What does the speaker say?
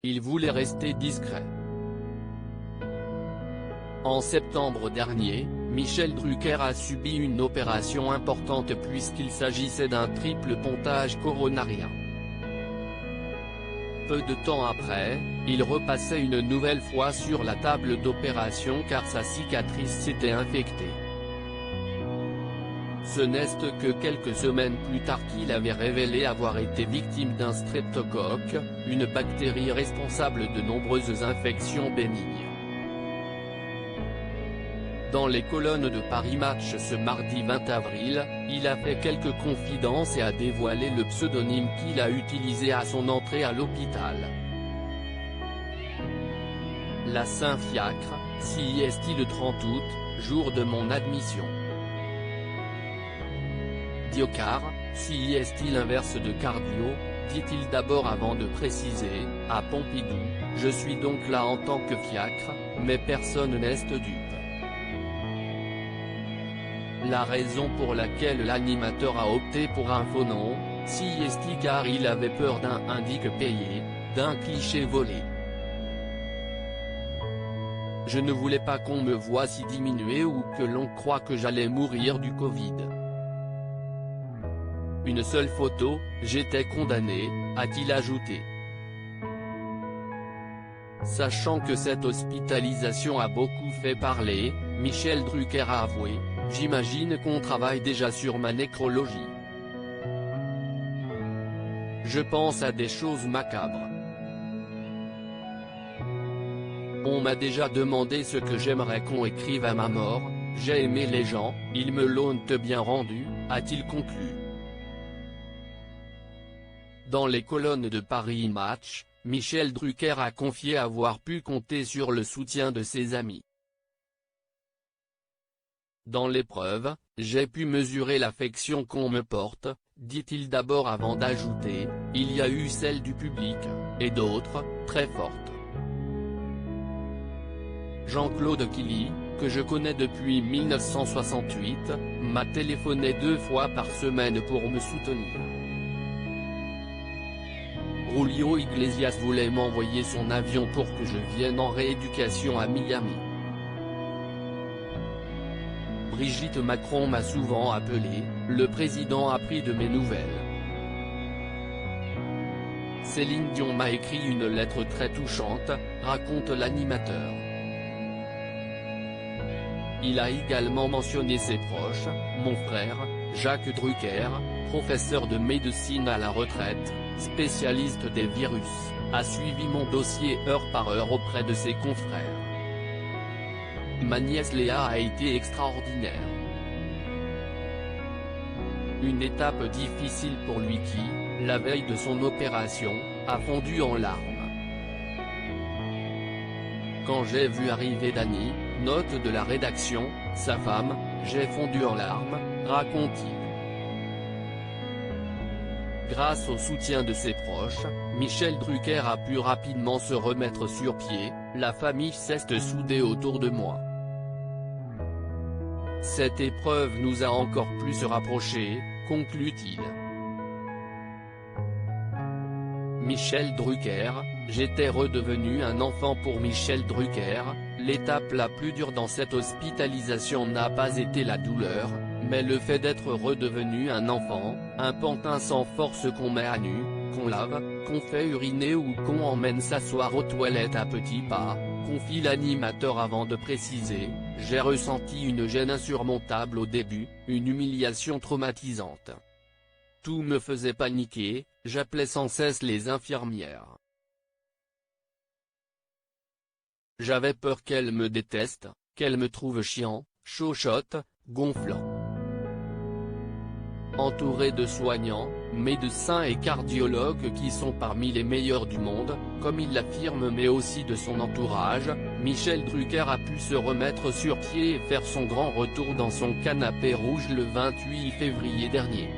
il voulait rester discret. En septembre dernier, Michel Drucker a subi une opération importante puisqu'il s'agissait d'un triple pontage coronarien. Peu de temps après, il repassait une nouvelle fois sur la table d'opération car sa cicatrice s'était infectée. Ce n'est que quelques semaines plus tard qu'il avait révélé avoir été victime d'un streptocoque, une bactérie responsable de nombreuses infections bénignes. Dans les colonnes de Paris Match ce mardi 20 avril, il a fait quelques confidences et a dévoilé le pseudonyme qu'il a utilisé à son entrée à l'hôpital. La Saint-Fiacre, CIST le 30 août, jour de mon admission. Diocar, CIST l'inverse de cardio, dit-il d'abord avant de préciser, à Pompidou, je suis donc là en tant que fiacre, mais personne n'est dupe. La raison pour laquelle l'animateur a opté pour un faux nom, CIST car il avait peur d'un indique payé, d'un cliché volé. Je ne voulais pas qu'on me voie si diminué ou que l'on croie que j'allais mourir du Covid. Une seule photo, j'étais condamné, a-t-il ajouté. Sachant que cette hospitalisation a beaucoup fait parler, Michel Drucker a avoué, j'imagine qu'on travaille déjà sur ma nécrologie. Je pense à des choses macabres. On m'a déjà demandé ce que j'aimerais qu'on écrive à ma mort, j'ai aimé les gens, ils me l'ont bien rendu, a-t-il conclu. Dans les colonnes de Paris Match, Michel Drucker a confié avoir pu compter sur le soutien de ses amis. Dans l'épreuve, j'ai pu mesurer l'affection qu'on me porte, dit-il d'abord avant d'ajouter, il y a eu celle du public, et d'autres, très fortes. Jean-Claude Killy, que je connais depuis 1968, m'a téléphoné 2 fois par semaine pour me soutenir. Julio Iglesias voulait m'envoyer son avion pour que je vienne en rééducation à Miami. Brigitte Macron m'a souvent appelé, le président a pris de mes nouvelles. Céline Dion m'a écrit une lettre très touchante, raconte l'animateur. Il a également mentionné ses proches, mon frère, Jacques Drucker, professeur de médecine à la retraite, spécialiste des virus, a suivi mon dossier heure par heure auprès de ses confrères. Ma nièce Léa a été extraordinaire. Une étape difficile pour lui qui, la veille de son opération, a fondu en larmes. Quand j'ai vu arriver Dany, note de la rédaction, sa femme, j'ai fondu en larmes, raconte-t-il. Grâce au soutien de ses proches, Michel Drucker a pu rapidement se remettre sur pied, la famille s'est soudée autour de moi. Cette épreuve nous a encore plus rapprochés, conclut-il. Michel Drucker, j'étais redevenu un enfant pour Michel Drucker, l'étape la plus dure dans cette hospitalisation n'a pas été la douleur, mais le fait d'être redevenu un enfant, un pantin sans force qu'on met à nu, qu'on lave, qu'on fait uriner ou qu'on emmène s'asseoir aux toilettes à petits pas, confie l'animateur avant de préciser, j'ai ressenti une gêne insurmontable au début, une humiliation traumatisante. Tout me faisait paniquer, j'appelais sans cesse les infirmières. J'avais peur qu'elles me détestent, qu'elles me trouvent chiant, chochotte, gonflant. Entouré de soignants, médecins et cardiologues qui sont parmi les meilleurs du monde, comme il l'affirme mais aussi de son entourage, Michel Drucker a pu se remettre sur pied et faire son grand retour dans son canapé rouge le 28 février dernier.